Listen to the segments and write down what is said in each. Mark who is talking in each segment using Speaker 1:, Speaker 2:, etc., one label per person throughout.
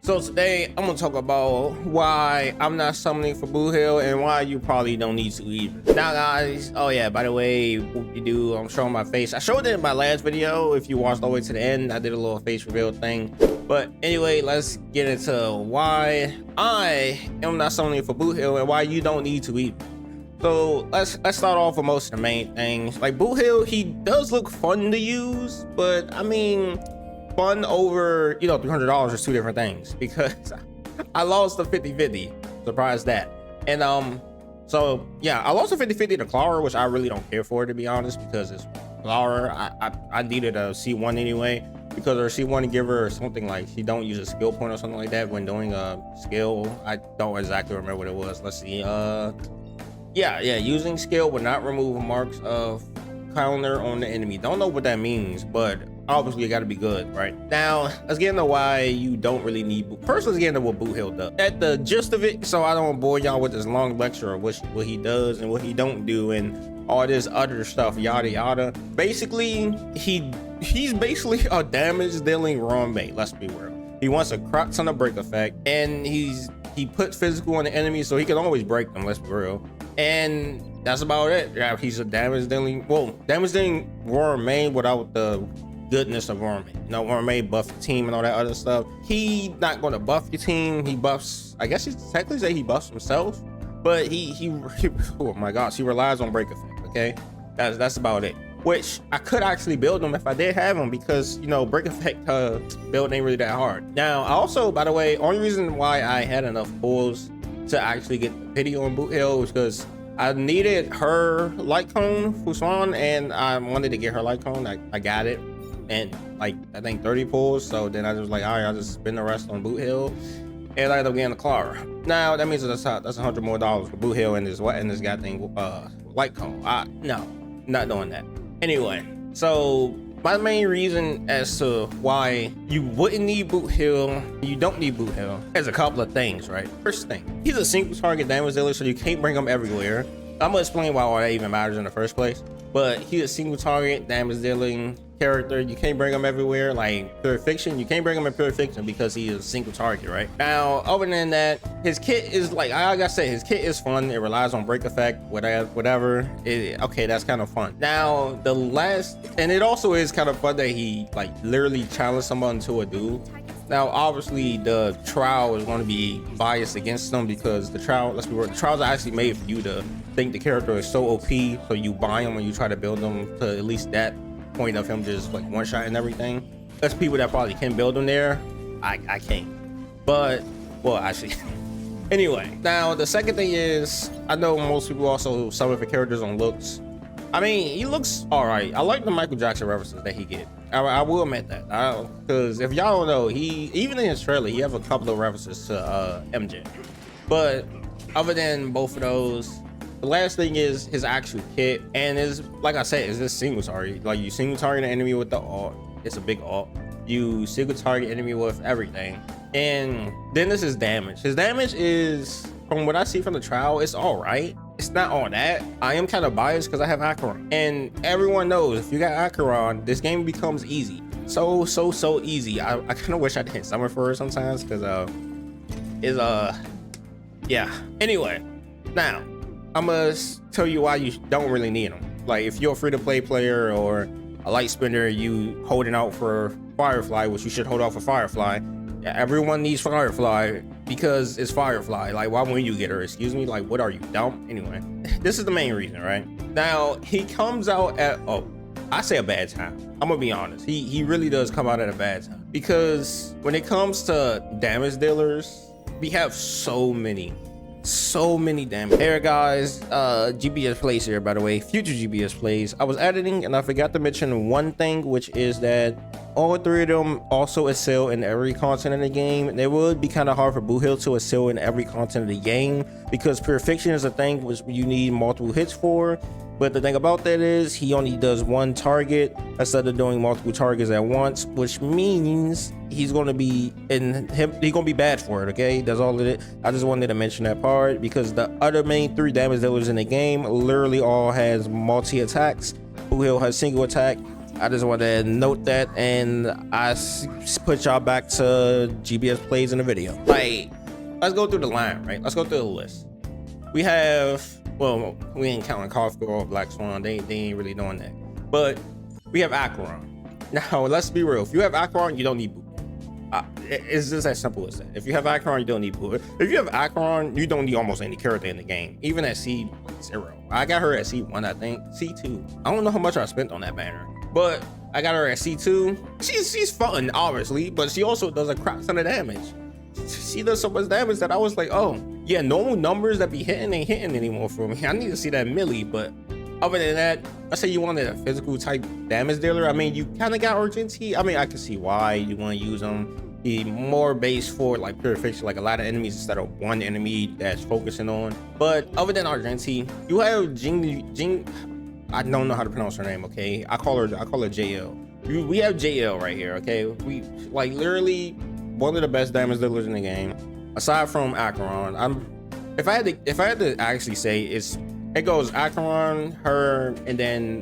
Speaker 1: So today I'm gonna talk about why I'm not summoning for Boothill and why you probably don't need to either. Now guys, oh yeah, by the way, what you do, I'm showing my face. I showed it in my last video. If you watched all the way to the end, I did a little face reveal thing. But anyway, let's get into why I am not summoning for Boothill and why you don't need to either. So let's start off with most of the main things. Like Boothill, he does look fun to use, but I mean, fun over, you know, $300 is two different things, because I lost the 50-50. Surprise that. And so yeah, I lost the 50-50 to Clara, which I really don't care for, to be honest, because it's Clara. I needed a C1 anyway, because her C1 give her something like she don't use a skill point or something like that when doing a skill. I don't exactly remember what it was. Let's see. Yeah, using skill would not remove marks of counter on the enemy. Don't know what that means, but obviously you got to be good. Right now, let's get into why you don't really need first. Let's get into what Boothill does at the gist of it, so I don't bore y'all with this long lecture of what he does and what he don't do and all this other stuff, yada yada. Basically, he's basically a damage dealing roommate. Let's be real. He wants a crap ton of break effect, and he puts physical on the enemy so he can always break them. Let's be real. And that's about it. Yeah, he's a damage dealing war main without the goodness of war main. You know, war main buff the team and all that other stuff. He not gonna buff your team. He buffs, I guess you technically say he buffs himself, but he oh my gosh, he relies on break effect. Okay, that's about it. Which I could actually build him if I did have him, because you know, break effect build ain't really that hard. Now I also, by the way, only reason why I had enough pulls to actually get the video on Boothill was because I needed her light cone Fusan, and I wanted to get her light cone. I got it, and like I think 30 pulls. So then I was like, all right, I'll just spend the rest on Boothill, and I ended up getting the Clara. Now that means that's $100 more for Boothill and this goddamn light cone. No, not doing that. Anyway, so my main reason as to why you wouldn't need Boothill, you don't need Boothill, is a couple of things, right? First thing, he's a single target damage dealer, so you can't bring him everywhere. I'm gonna explain why all that even matters in the first place. But he's a single target damage dealing character. You can't bring him everywhere. Like Pure Fiction, you can't bring him in Pure Fiction because he is a single target, right? Now, other than that, his kit is like I said, his kit is fun. It relies on break effect, whatever. Okay, that's kind of fun. Now, the last, and it also is kind of fun that he like literally challenged someone to a duel. Now, obviously, the trial is going to be biased against them because the trial, let's be real, the trials are actually made for you to think the character is so OP, so you buy him when you try to build them to at least that point of him just like one shot and everything. There's people that probably can build them there. I can't. But, well, actually. Anyway, now the second thing is, I know most people also summon for characters on looks. I mean, he looks all right. I like the Michael Jackson references that he get. I will admit that, because if y'all don't know, he even in his trailer he have a couple of references to MJ. But other than both of those, the last thing is his actual kit, and is like I said, is this single target. Like you single target an enemy with the ult, it's a big ult. You single target enemy with everything, and then this is damage. His damage is, from what I see from the trial, it's all right. It's not all that. I am kind of biased because I have Acheron, and everyone knows if you got Acheron, this game becomes easy. So easy. I kind of wish I didn't summon for her sometimes, because yeah. Anyway, now I'm gonna tell you why you don't really need them. Like if you're a free-to-play player or a light spinner, you holding out for Firefly, which you should hold out for Firefly. Yeah, everyone needs Firefly because it's Firefly. Like, why wouldn't you get her? Excuse me, like, what are you, dumb? Anyway, this is the main reason, right? Now he comes out at, oh, I say a bad time. I'm gonna be honest, he really does come out at a bad time, because when it comes to damage dealers, we have so many damage. Hey guys, GBS plays here, by the way, future GBS plays. I was editing and I forgot to mention one thing, which is that all three of them also excel in every content in the game. And it would be kind of hard for Boothill to excel in every content of the game, because Pure Fiction is a thing which you need multiple hits for. But the thing about that is he only does one target instead of doing multiple targets at once, which means he's going to be bad for it. Okay, that's all of it. I just wanted to mention that part, because the other main three damage dealers in the game literally all has multi attacks. Boothill has single attack, I just want to note that, and put y'all back to GBS plays in the video. Like, let's go through the line, right? Let's go through the list. We have, well, we ain't counting Coffee or Black Swan. They ain't really doing that. But we have Acheron. Now, let's be real. If you have Acheron, you don't need Boot. It's just as simple as that. If you have Acheron, you don't need Boot. If you have Acheron, you don't need almost any character in the game, even at C0. I got her at C1, I think. C2. I don't know how much I spent on that banner, but I got her at C2. She's fun, obviously, but she also does a crap ton of damage. She does so much damage that I was like, oh, yeah, normal numbers that be hitting ain't hitting anymore for me. I need to see that melee, but other than that, let's say you wanted a physical type damage dealer. I mean, you kind of got Urgency. I mean, I can see why you want to use them. Be more based for like purification, like a lot of enemies instead of one enemy that's focusing on. But other than Urgency, you have Jing. I don't know how to pronounce her name. Okay, I call her JL. We have JL right here. Okay, we like literally one of the best damage dealers in the game, aside from Acheron. If I had to actually say, it goes Acheron, her, and then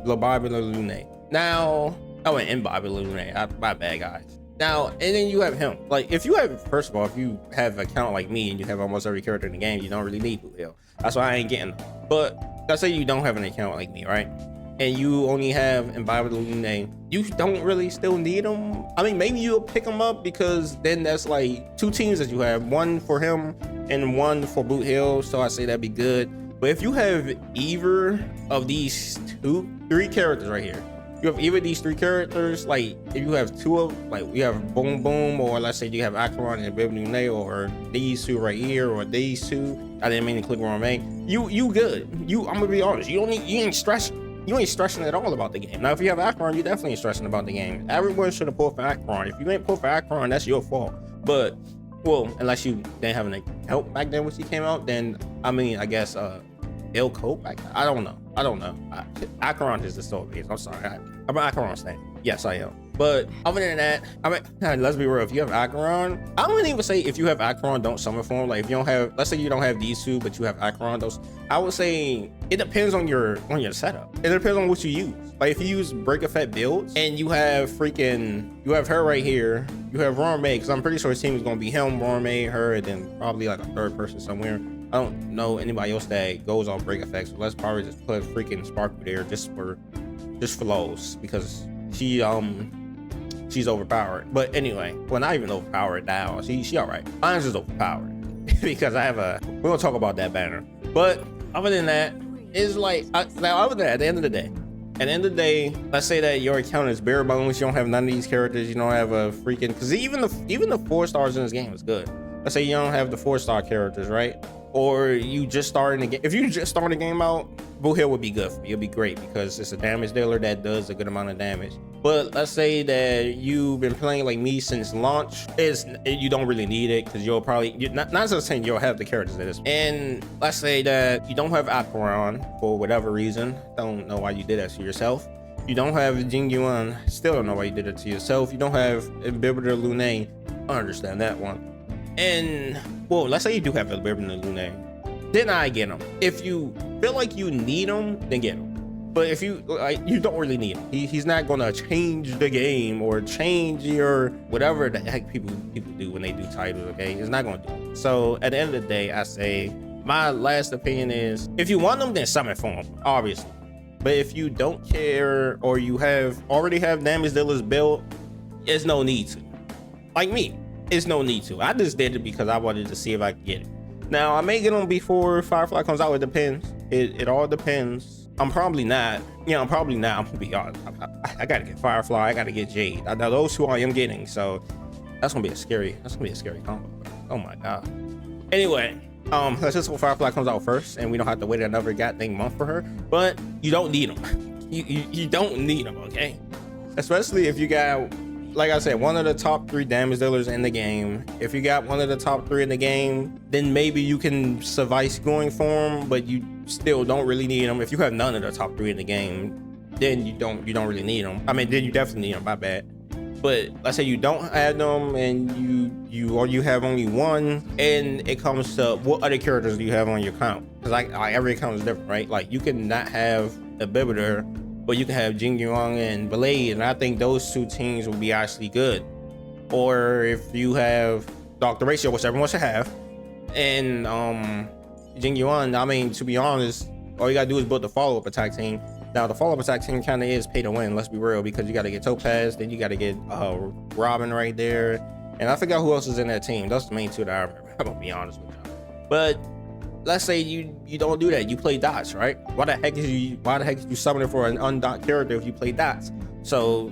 Speaker 1: Lobobula Lune. Now, oh, and Bobula Lune. My bad, guys. Now, and then you have him. Like, if you have, first of all, if you have an account like me and you have almost every character in the game, you don't really need Boothill. That's why I ain't getting them. But let's say you don't have an account like me, right? And you only have Bobula Lune. You don't really still need them. I mean, maybe you'll pick them up because then that's like 2 teams that you have. One for him and one for Boothill. So I say that'd be good. But if you have either of these 3 characters right here, you have either of these 3 characters, like if you have 2 of, like you have Boom Boom, or let's say you have Acheron and Bobula Lune, or these 2 right here, or these 2. I didn't mean to click wrong, man. You good. I'm gonna be honest. You ain't stressing. You ain't stressing at all about the game. Now, if you have Acheron, you definitely ain't stressing about the game. Everyone should have pulled for Acheron. If you ain't pulled for Acheron, that's your fault. But, well, unless you didn't have any help back then when she came out, then, I mean, I guess, ill cope. I don't know. Acheron is the soul base. I'm sorry. I'm an Acheron stan. Yes, I am. But other than that, I mean, let's be real. If you have Acheron, I wouldn't even say if you have Acheron, don't summon for him. Like if you don't have, let's say you don't have these 2, but you have Acheron, those, I would say it depends on your setup. It depends on what you use. Like if you use break effect builds and you have her right here, you have Rorme, because I'm pretty sure his team is going to be him, Rorme, her, and then probably like a 3rd person somewhere. I don't know anybody else that goes off break effects, so let's probably just put freaking Sparkle there just for lows, because she's overpowered. But anyway, well, not even overpowered now. She all right. Mine's just overpowered because I have we're gonna talk about that banner. But other than that, it's like now other than that, at the end of the day, let's say that your account is bare bones. You don't have none of these characters. You don't have a freaking, because even the 4 stars in this game is good. Let's say you don't have the 4-star characters, right? Or you just starting the game. If you just start the game out, Boothill would be good for you. It'll be great because it's a damage dealer that does a good amount of damage. But let's say that you've been playing like me since launch, you don't really need it because you'll probably, not just saying you'll have the characters that is. And let's say that you don't have Acheron for whatever reason. Don't know why you did that to yourself. You don't have Jing Yuan, still don't know why you did it to yourself. You don't have Bobula Lune, I understand that one. And well, let's say you do have Bobula Lune, then I get them. If you feel like you need them, then get them. But if you you don't really need him. He's not gonna change the game or change your whatever the heck people do when they do titles. Okay, it's not gonna do it. So at the end of the day, I say my last opinion is if you want them, then summon for them, obviously. But if you don't care or you already have damage dealers built, there's no need to. Like me, it's no need to. I just did it because I wanted to see if I could get it. Now I may get them before Firefly comes out. It depends. It all depends. I'm probably not. I'm gonna be honest. I gotta get Firefly. I gotta get Jade. I know those 2 I am getting. So that's gonna be a scary combo. Oh my god. Anyway, let's just hope Firefly comes out first, and we don't have to wait another goddamn month for her. But you don't need them. You don't need them. Okay. Especially if you got, like I said, one of the top 3 damage dealers in the game. If you got one of the top 3 in the game, then maybe you can suffice going for them, but you still don't really need them. If you have none of the top 3 in the game, then you don't really need them. I mean, then you definitely need them, my bad. But let's say you don't have them and you have only one, and it comes to what other characters do you have on your account? Because like every account is different, right? Like you can not have a Bibiter but you can have Jing Yuan and Blade, and I think those two teams will be actually good. Or if you have Dr. Ratio, which everyone should have, and Jing Yuan, I mean, to be honest, all you gotta do is build the follow-up attack team. Now the follow-up attack team kind of is pay to win, let's be real, because you got to get Topaz, then you got to get Robin right there, and I forgot who else is in that team. That's the main two that I remember. I'm gonna be honest with you. But let's say you don't do that, you play dots, right? Why the heck is you summoning for an undot character if you play dots? So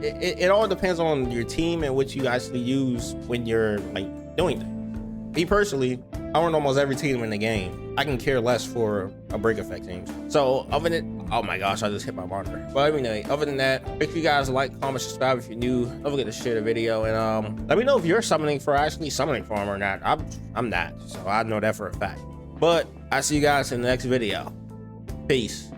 Speaker 1: it all depends on your team and what you actually use when you're like doing things. Me personally, I run almost every team in the game. I can care less for a break effect team. So other than, oh my gosh, I just hit my monitor. But anyway, other than that, make sure you guys like, comment, subscribe if you're new. Don't forget to share the video, and let me know if you're summoning for actually summoning farm or not. I'm not, so I know that for a fact. But I see you guys in the next video. Peace.